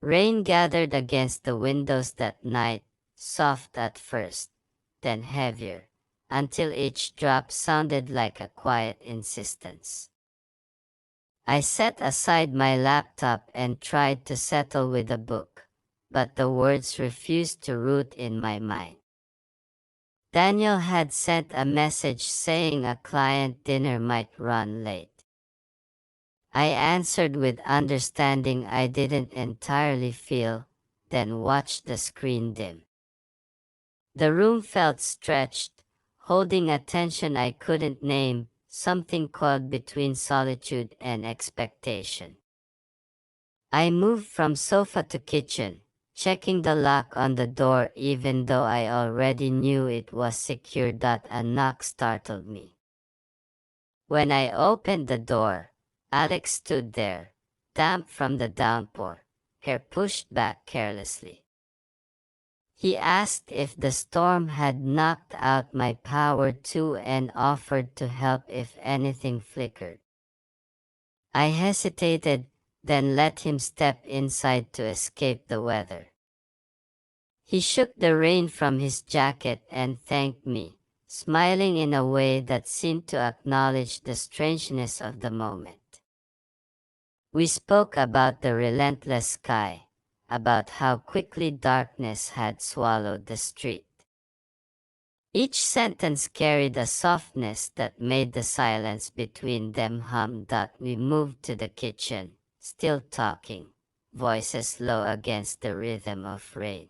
Rain gathered against the windows that night, soft at first, then heavier, until each drop sounded like a quiet insistence. I set aside my laptop and tried to settle with a book, but the words refused to root in my mind. Daniel had sent a message saying a client dinner might run late. I answered with understanding I didn't entirely feel, then watched the screen dim. The room felt stretched, holding a tension I couldn't name, something caught between solitude and expectation. I moved from sofa to kitchen, checking the lock on the door even though I already knew it was secure. A knock startled me. When I opened the door, Alex stood there, damp from the downpour, hair pushed back carelessly. He asked if the storm had knocked out my power too and offered to help if anything flickered. I hesitated, then let him step inside to escape the weather. He shook the rain from his jacket and thanked me, smiling in a way that seemed to acknowledge the strangeness of the moment. We spoke about the relentless sky, about how quickly darkness had swallowed the street. Each sentence carried a softness that made the silence between them hum. We moved to the kitchen, still talking, voices low against the rhythm of rain.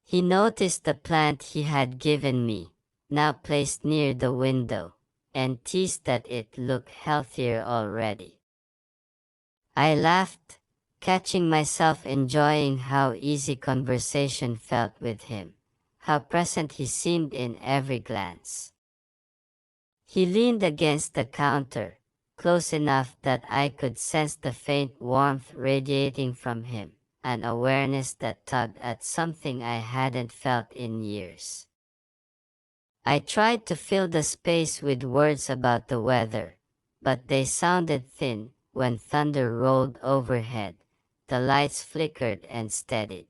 He noticed the plant he had given me, now placed near the window, and teased that it looked healthier already. I laughed, catching myself enjoying how easy conversation felt with him, how present he seemed in every glance. He leaned against the counter, close enough that I could sense the faint warmth radiating from him, an awareness that tugged at something I hadn't felt in years. I tried to fill the space with words about the weather, but they sounded thin. When thunder rolled overhead, the lights flickered and steadied.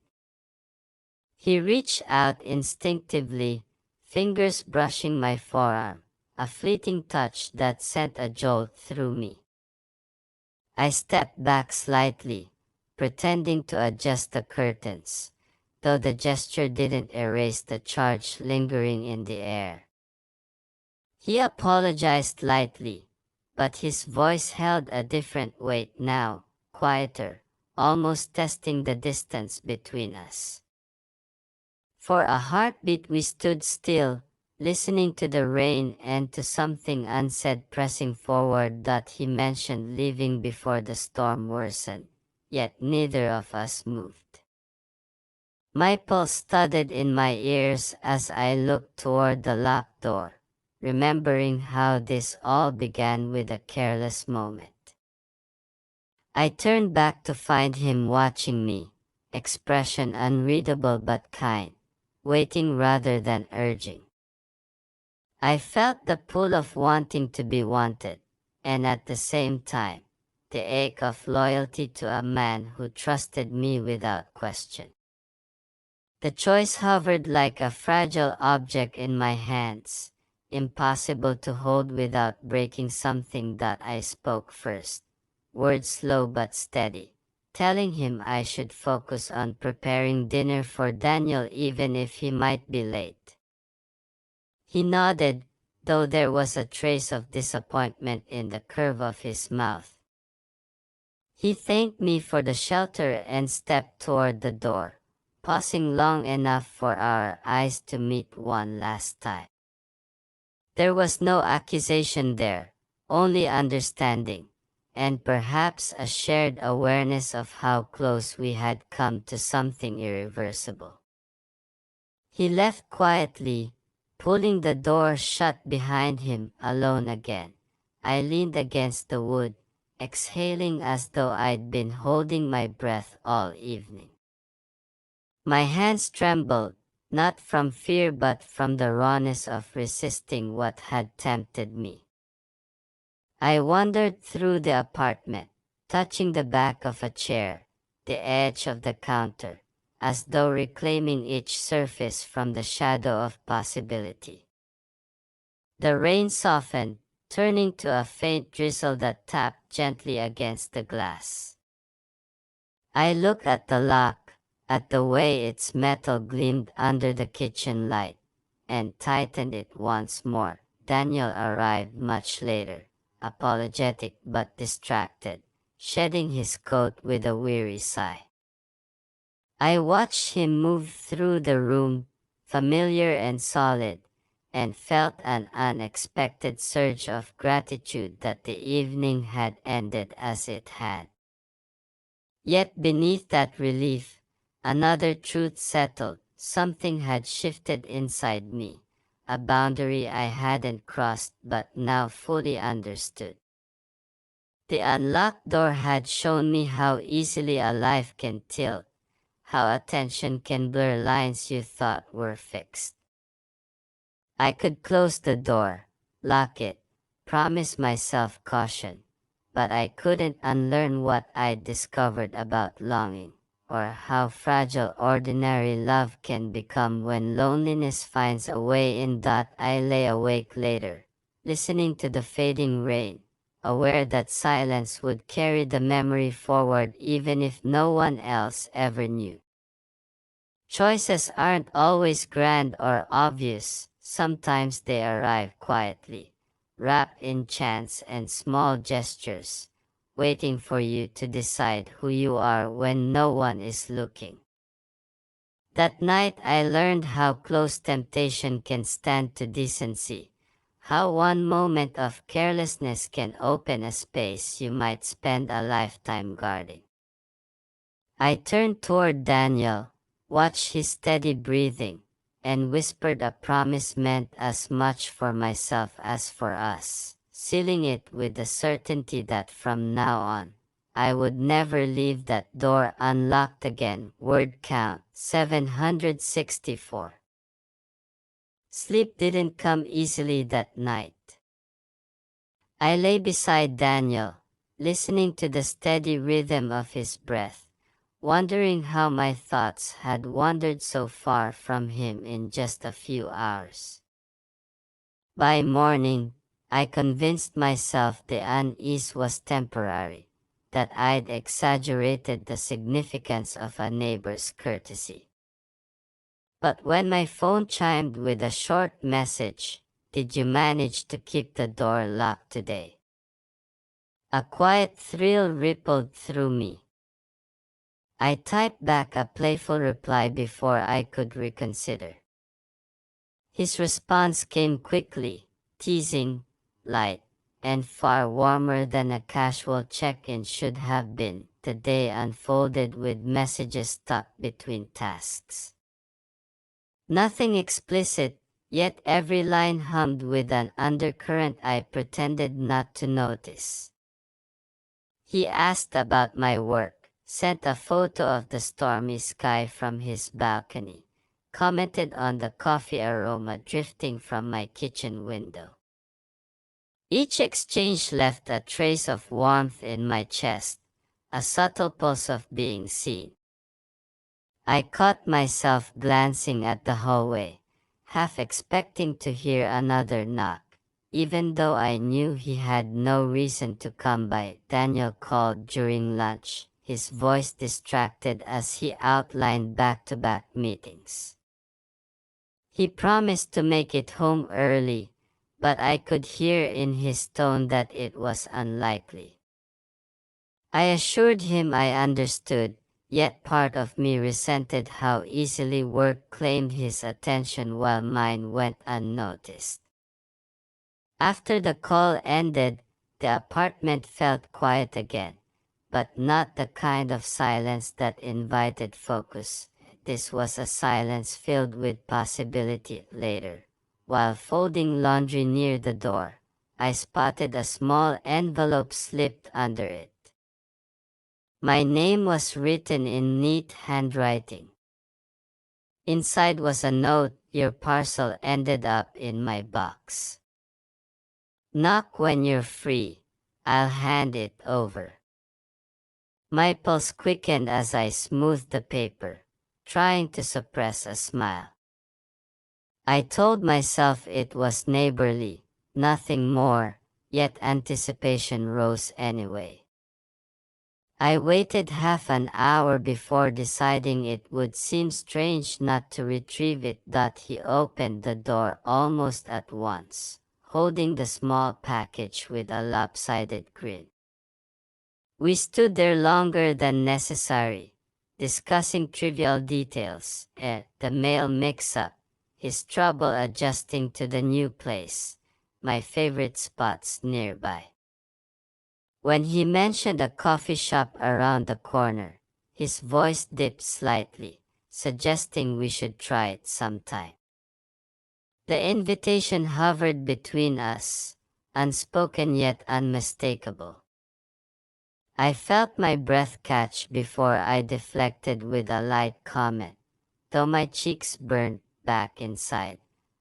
He reached out instinctively, fingers brushing my forearm, a fleeting touch that sent a jolt through me. I stepped back slightly, pretending to adjust the curtains, though the gesture didn't erase the charge lingering in the air. He apologized lightly, but his voice held a different weight now, quieter, almost testing the distance between us. For a heartbeat we stood still, listening to the rain and to something unsaid pressing forward. He mentioned leaving before the storm worsened, yet neither of us moved. My pulse thudded in my ears as I looked toward the locked door, remembering how this all began with a careless moment. I turned back to find him watching me, expression unreadable but kind, waiting rather than urging. I felt the pull of wanting to be wanted, and at the same time, the ache of loyalty to a man who trusted me without question. The choice hovered like a fragile object in my hands, impossible to hold without breaking something. I spoke first, words slow but steady, telling him I should focus on preparing dinner for Daniel even if he might be late. He nodded, though there was a trace of disappointment in the curve of his mouth. He thanked me for the shelter and stepped toward the door, pausing long enough for our eyes to meet one last time. There was no accusation there, only understanding, and perhaps a shared awareness of how close we had come to something irreversible. He left quietly, pulling the door shut behind him. Alone again, I leaned against the wood, exhaling as though I'd been holding my breath all evening. My hands trembled, not from fear but from the rawness of resisting what had tempted me. I wandered through the apartment, touching the back of a chair, the edge of the counter, as though reclaiming each surface from the shadow of possibility. The rain softened, turning to a faint drizzle that tapped gently against the glass. I looked at the lock, at the way its metal gleamed under the kitchen light, and tightened it once more. Daniel arrived much later, apologetic but distracted, shedding his coat with a weary sigh. I watched him move through the room, familiar and solid, and felt an unexpected surge of gratitude that the evening had ended as it had. Yet beneath that relief, another truth settled. Something had shifted inside me, a boundary I hadn't crossed but now fully understood. The unlocked door had shown me how easily a life can tilt, how attention can blur lines you thought were fixed. I could close the door, lock it, promise myself caution, but I couldn't unlearn what I'd discovered about longing, or how fragile ordinary love can become when loneliness finds a way in. I lay awake later, listening to the fading rain, aware that silence would carry the memory forward even if no one else ever knew. Choices aren't always grand or obvious, sometimes they arrive quietly, wrapped in chance and small gestures, waiting for you to decide who you are when no one is looking. That night I learned how close temptation can stand to decency, how one moment of carelessness can open a space you might spend a lifetime guarding. I turned toward Daniel, watched his steady breathing, and whispered a promise meant as much for myself as for us, sealing it with the certainty that from now on, I would never leave that door unlocked again. Word count 764. Sleep didn't come easily that night. I lay beside Daniel, listening to the steady rhythm of his breath, wondering how my thoughts had wandered so far from him in just a few hours. By morning, I convinced myself the unease was temporary, that I'd exaggerated the significance of a neighbor's courtesy. But when my phone chimed with a short message, "Did you manage to keep the door locked today?" a quiet thrill rippled through me. I typed back a playful reply before I could reconsider. His response came quickly, teasing, light, and far warmer than a casual check-in should have been. The day unfolded with messages stuck between tasks. Nothing explicit, yet every line hummed with an undercurrent I pretended not to notice. He asked about my work, sent a photo of the stormy sky from his balcony, commented on the coffee aroma drifting from my kitchen window. Each exchange left a trace of warmth in my chest, a subtle pulse of being seen. I caught myself glancing at the hallway, half expecting to hear another knock, even though I knew he had no reason to come by. Daniel called during lunch, his voice distracted as he outlined back-to-back meetings. He promised to make it home early, but I could hear in his tone that it was unlikely. I assured him I understood, yet part of me resented how easily work claimed his attention while mine went unnoticed. After the call ended, the apartment felt quiet again, but not the kind of silence that invited focus. This was a silence filled with possibility. Later, while folding laundry near the door, I spotted a small envelope slipped under it. My name was written in neat handwriting. Inside was a note: "Your parcel ended up in my box. Knock when you're free, I'll hand it over." My pulse quickened as I smoothed the paper, trying to suppress a smile. I told myself it was neighborly, nothing more, yet anticipation rose anyway. I waited half an hour before deciding it would seem strange not to retrieve it. He opened the door almost at once, holding the small package with a lopsided grin. We stood there longer than necessary, discussing trivial details, the mail mix-up, his trouble adjusting to the new place, my favorite spots nearby. When he mentioned a coffee shop around the corner, his voice dipped slightly, suggesting we should try it sometime. The invitation hovered between us, unspoken yet unmistakable. I felt my breath catch before I deflected with a light comment. Though my cheeks burned back inside,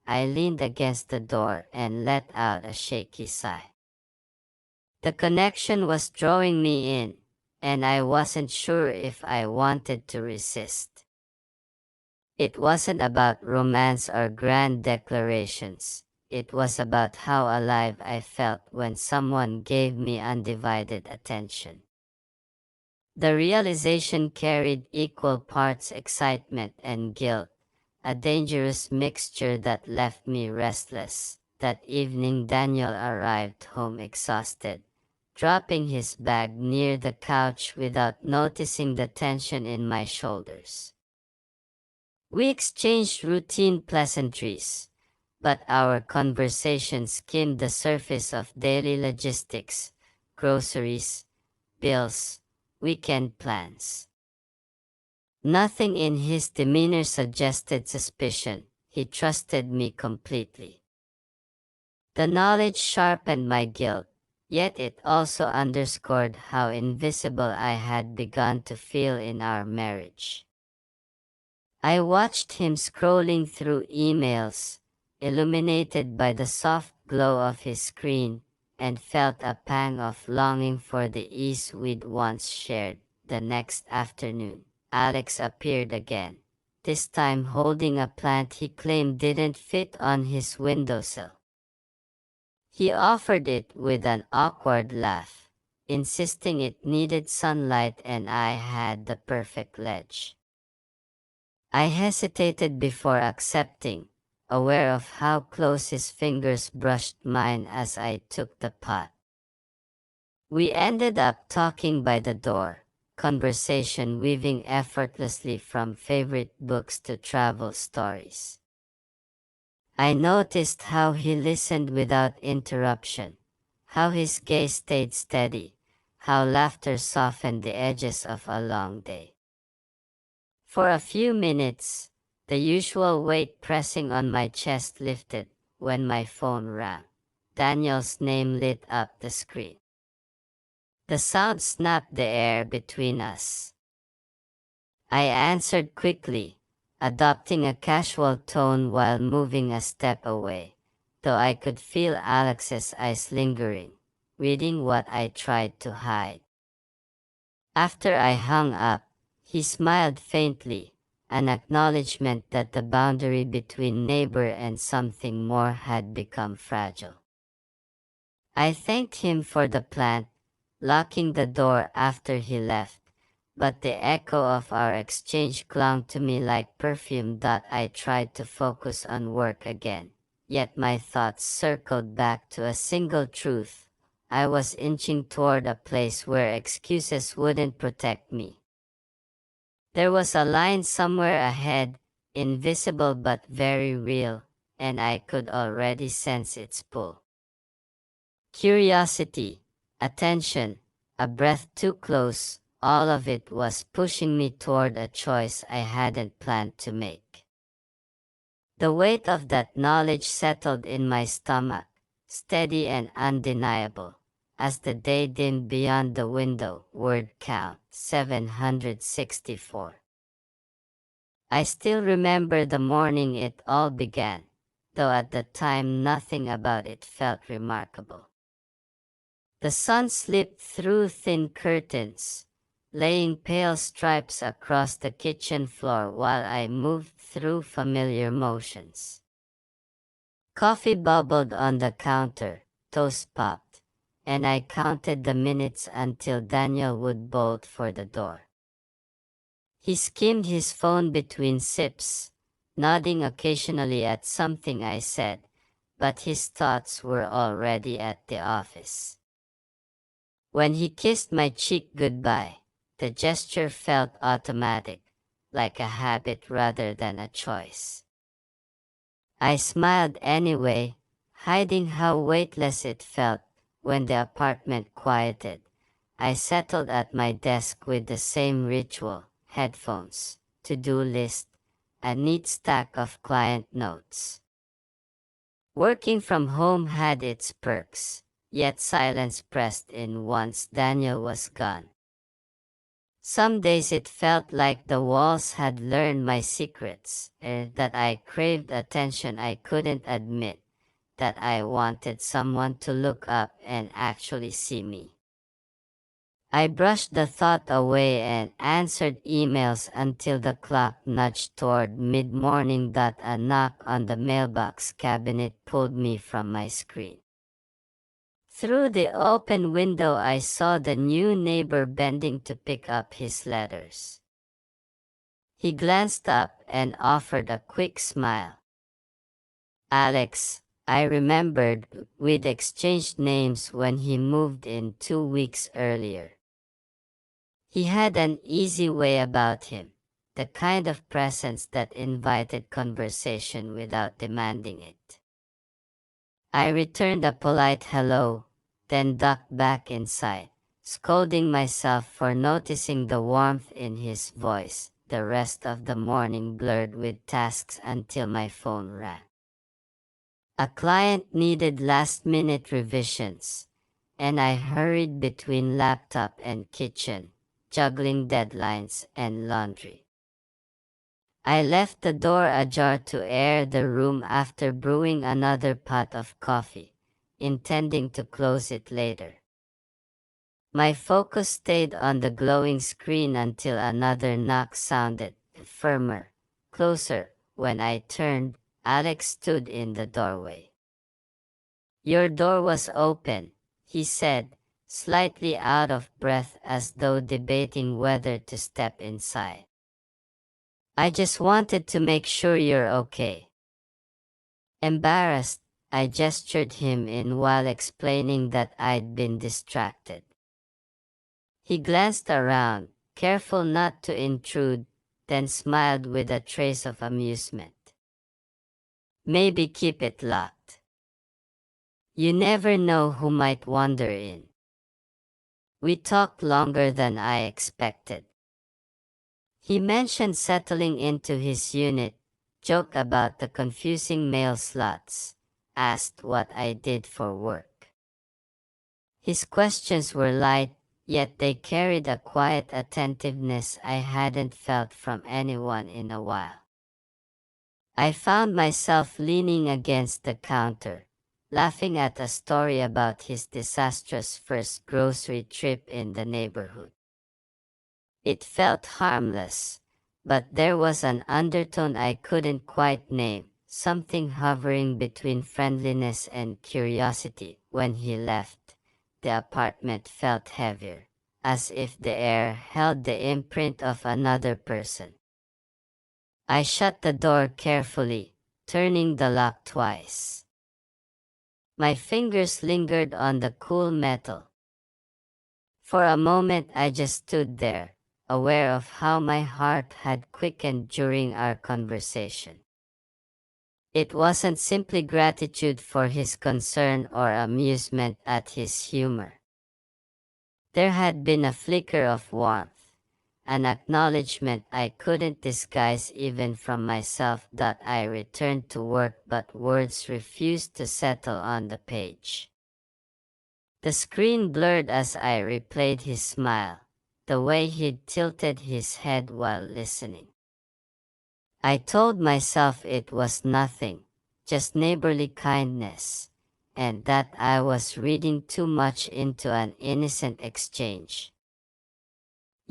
I leaned against the door and let out a shaky sigh. The connection was drawing me in, and I wasn't sure if I wanted to resist. It wasn't about romance or grand declarations. It was about how alive I felt when someone gave me undivided attention. The realization carried equal parts excitement and guilt, a dangerous mixture that left me restless. That evening Daniel arrived home exhausted, dropping his bag near the couch without noticing the tension in my shoulders. We exchanged routine pleasantries, but our conversation skimmed the surface of daily logistics, groceries, bills, weekend plans. Nothing in his demeanor suggested suspicion. He trusted me completely. The knowledge sharpened my guilt, yet it also underscored how invisible I had begun to feel in our marriage. I watched him scrolling through emails, illuminated by the soft glow of his screen, and felt a pang of longing for the ease we'd once shared. The next afternoon, Alex appeared again, this time holding a plant he claimed didn't fit on his windowsill. He offered it with an awkward laugh, insisting it needed sunlight and I had the perfect ledge. I hesitated before accepting, aware of how close his fingers brushed mine as I took the pot. We ended up talking by the door, conversation weaving effortlessly from favorite books to travel stories. I noticed how he listened without interruption, how his gaze stayed steady, how laughter softened the edges of a long day. For a few minutes, the usual weight pressing on my chest lifted when my phone rang. Daniel's name lit up the screen. The sound snapped the air between us. I answered quickly, adopting a casual tone while moving a step away, though I could feel Alex's eyes lingering, reading what I tried to hide. After I hung up, he smiled faintly, an acknowledgement that the boundary between neighbor and something more had become fragile. I thanked him for the plant, locking the door after he left, but the echo of our exchange clung to me like perfume. I tried to focus on work again, yet my thoughts circled back to a single truth. I was inching toward a place where excuses wouldn't protect me. There was a line somewhere ahead, invisible but very real, and I could already sense its pull. Curiosity, attention, a breath too close, all of it was pushing me toward a choice I hadn't planned to make. The weight of that knowledge settled in my stomach, steady and undeniable, as the day dimmed beyond the window. Word count 764. I still remember the morning it all began, though at the time nothing about it felt remarkable. The sun slipped through thin curtains, laying pale stripes across the kitchen floor while I moved through familiar motions. Coffee bubbled on the counter, toast popped, and I counted the minutes until Daniel would bolt for the door. He skimmed his phone between sips, nodding occasionally at something I said, but his thoughts were already at the office. When he kissed my cheek goodbye, the gesture felt automatic, like a habit rather than a choice. I smiled anyway, hiding how weightless it felt. When the apartment quieted, I settled at my desk with the same ritual: headphones, to-do list, a neat stack of client notes. Working from home had its perks, yet silence pressed in once Daniel was gone. Some days it felt like the walls had learned my secrets, that I craved attention I couldn't admit, that I wanted someone to look up and actually see me. I brushed the thought away and answered emails until the clock nudged toward mid-morning. A knock on the mailbox cabinet pulled me from my screen. Through the open window I saw the new neighbor bending to pick up his letters. He glanced up and offered a quick smile. "Alex," I remembered. We'd exchanged names when he moved in 2 weeks earlier. He had an easy way about him, the kind of presence that invited conversation without demanding it. I returned a polite hello, then ducked back inside, scolding myself for noticing the warmth in his voice. The rest of the morning blurred with tasks until my phone rang. A client needed last-minute revisions, and I hurried between laptop and kitchen, juggling deadlines and laundry. I left the door ajar to air the room after brewing another pot of coffee, intending to close it later. My focus stayed on the glowing screen until another knock sounded, firmer, closer. When I turned, Alex stood in the doorway. "Your door was open," he said, slightly out of breath as though debating whether to step inside. "I just wanted to make sure you're okay." Embarrassed, I gestured him in while explaining that I'd been distracted. He glanced around, careful not to intrude, then smiled with a trace of amusement. "Maybe keep it locked. You never know who might wander in." We talked longer than I expected. He mentioned settling into his unit, joked about the confusing mail slots, asked what I did for work. His questions were light, yet they carried a quiet attentiveness I hadn't felt from anyone in a while. I found myself leaning against the counter, laughing at a story about his disastrous first grocery trip in the neighborhood. It felt harmless, but there was an undertone I couldn't quite name, something hovering between friendliness and curiosity. When he left, the apartment felt heavier, as if the air held the imprint of another person. I shut the door carefully, turning the lock twice. My fingers lingered on the cool metal. For a moment I just stood there, aware of how my heart had quickened during our conversation. It wasn't simply gratitude for his concern or amusement at his humor. There had been a flicker of warmth, an acknowledgement I couldn't disguise even from myself. I returned to work, but words refused to settle on the page. The screen blurred as I replayed his smile, the way he'd tilted his head while listening. I told myself it was nothing, just neighborly kindness, and that I was reading too much into an innocent exchange.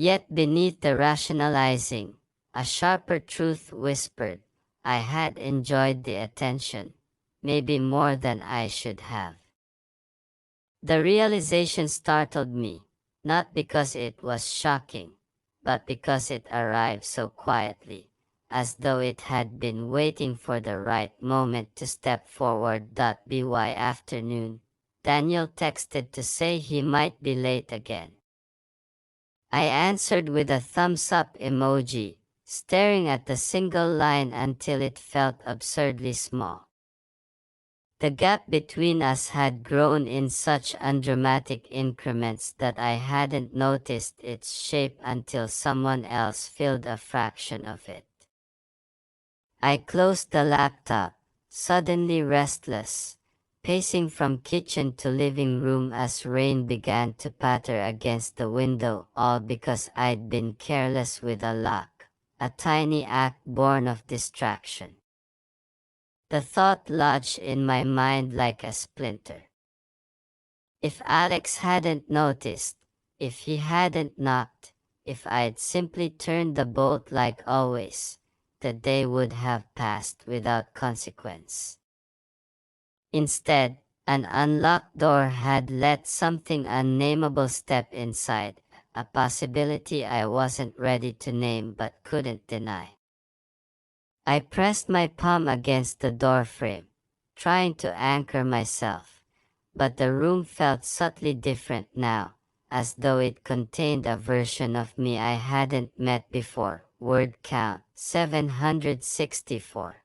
Yet beneath the rationalizing, a sharper truth whispered, I had enjoyed the attention, maybe more than I should have. The realization startled me, not because it was shocking, but because it arrived so quietly, as though it had been waiting for the right moment to step forward. By afternoon, Daniel texted to say he might be late again. I answered with a thumbs up emoji, staring at the single line until it felt absurdly small. The gap between us had grown in such undramatic increments that I hadn't noticed its shape until someone else filled a fraction of it. I closed the laptop, suddenly restless, pacing from kitchen to living room as rain began to patter against the window, all because I'd been careless with a lock, a tiny act born of distraction. The thought lodged in my mind like a splinter. If Alex hadn't noticed, if he hadn't knocked, if I'd simply turned the bolt like always, the day would have passed without consequence. Instead, an unlocked door had let something unnameable step inside, a possibility I wasn't ready to name but couldn't deny. I pressed my palm against the doorframe, trying to anchor myself, but the room felt subtly different now, as though it contained a version of me I hadn't met before. Word count 764.